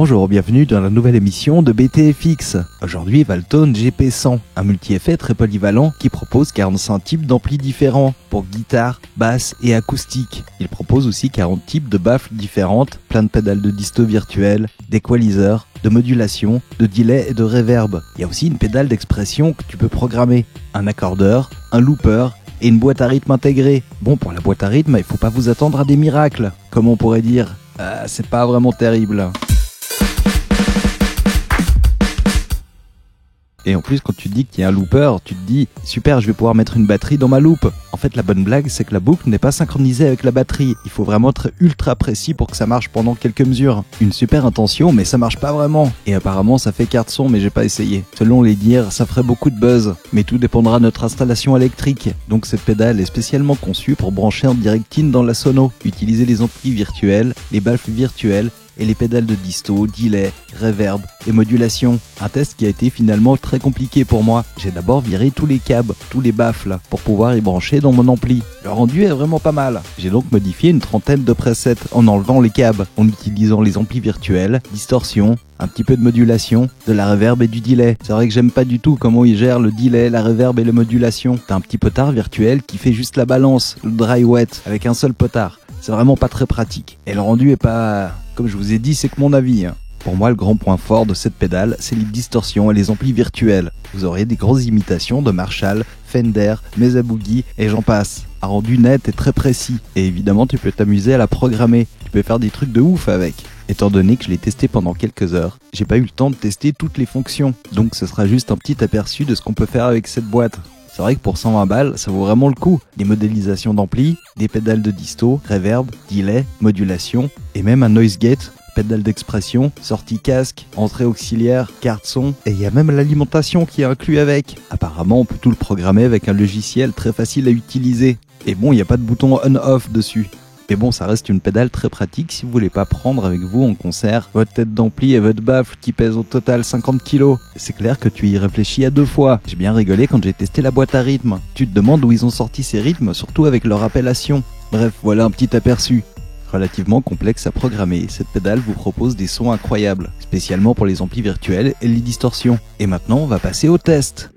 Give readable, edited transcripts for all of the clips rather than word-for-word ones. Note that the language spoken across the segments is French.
Bonjour, bienvenue dans la nouvelle émission de BTFX. Aujourd'hui, Valtone GP100, un multi-effet très polyvalent qui propose 45 types d'amplis différents pour guitare, basse et acoustique. Il propose aussi 40 types de baffles différentes, plein de pédales de disto virtuelles, d'équaliseurs, de modulation, de delay et de reverb. Il y a aussi une pédale d'expression que tu peux programmer, un accordeur, un looper et une boîte à rythme intégrée. Bon, pour la boîte à rythme, il faut pas vous attendre à des miracles, comme on pourrait dire. C'est pas vraiment terrible. Et en plus, quand tu te dis qu'il y a un looper, tu te dis « Super, je vais pouvoir mettre une batterie dans ma loupe ». En fait, la bonne blague, c'est que la boucle n'est pas synchronisée avec la batterie. Il faut vraiment être ultra précis pour que ça marche pendant quelques mesures. Une super intention, mais ça marche pas vraiment. Et apparemment, ça fait carte son, mais j'ai pas essayé. Selon les dires, ça ferait beaucoup de buzz. Mais tout dépendra de notre installation électrique. Donc cette pédale est spécialement conçue pour brancher en direct-in dans la sono. Utiliser les amplis virtuels, les baffles virtuels, et les pédales de disto, delay, reverb et modulation. Un test qui a été finalement très compliqué pour moi. J'ai d'abord viré tous les câbles, tous les baffles, pour pouvoir y brancher dans mon ampli. Le rendu est vraiment pas mal. J'ai donc modifié une trentaine de presets en enlevant les câbles, en utilisant les amplis virtuels, distorsion, un petit peu de modulation, de la reverb et du delay. C'est vrai que j'aime pas du tout comment il gère le delay, la reverb et la modulation. T'as un petit potard virtuel qui fait juste la balance, le dry wet, avec un seul potard. C'est vraiment pas très pratique. Et le rendu est pas... Comme je vous ai dit, c'est que mon avis. Pour moi, le grand point fort de cette pédale, c'est les distorsions et les amplis virtuels. Vous aurez des grosses imitations de Marshall, Fender, Mesa Boogie et j'en passe. Un rendu net et très précis. Et évidemment, tu peux t'amuser à la programmer. Tu peux faire des trucs de ouf avec. Étant donné que je l'ai testé pendant quelques heures, j'ai pas eu le temps de tester toutes les fonctions. Donc ce sera juste un petit aperçu de ce qu'on peut faire avec cette boîte. C'est vrai que pour 120 balles, ça vaut vraiment le coup. Des modélisations d'ampli, des pédales de disto, reverb, delay, modulation et même un noise gate, pédale d'expression, sortie casque, entrée auxiliaire, carte son et il y a même l'alimentation qui est inclus avec. Apparemment, on peut tout le programmer avec un logiciel très facile à utiliser. Et bon, il n'y a pas de bouton on-off dessus. Mais bon, ça reste une pédale très pratique si vous voulez pas prendre avec vous en concert votre tête d'ampli et votre baffle qui pèse au total 50 kg. C'est clair que tu y réfléchis à deux fois. J'ai bien rigolé quand j'ai testé la boîte à rythme. Tu te demandes où ils ont sorti ces rythmes, surtout avec leur appellation. Bref, voilà un petit aperçu. Relativement complexe à programmer, cette pédale vous propose des sons incroyables, spécialement pour les amplis virtuels et les distorsions. Et maintenant, on va passer au test.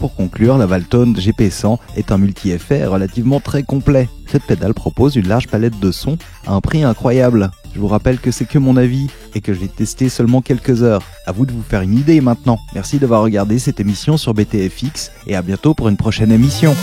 Pour conclure, la Valtone GP100 est un multi-effet relativement très complet. Cette pédale propose une large palette de sons à un prix incroyable. Je vous rappelle que c'est que mon avis et que je l'ai testé seulement quelques heures. À vous de vous faire une idée maintenant. Merci d'avoir regardé cette émission sur BTFX et à bientôt pour une prochaine émission.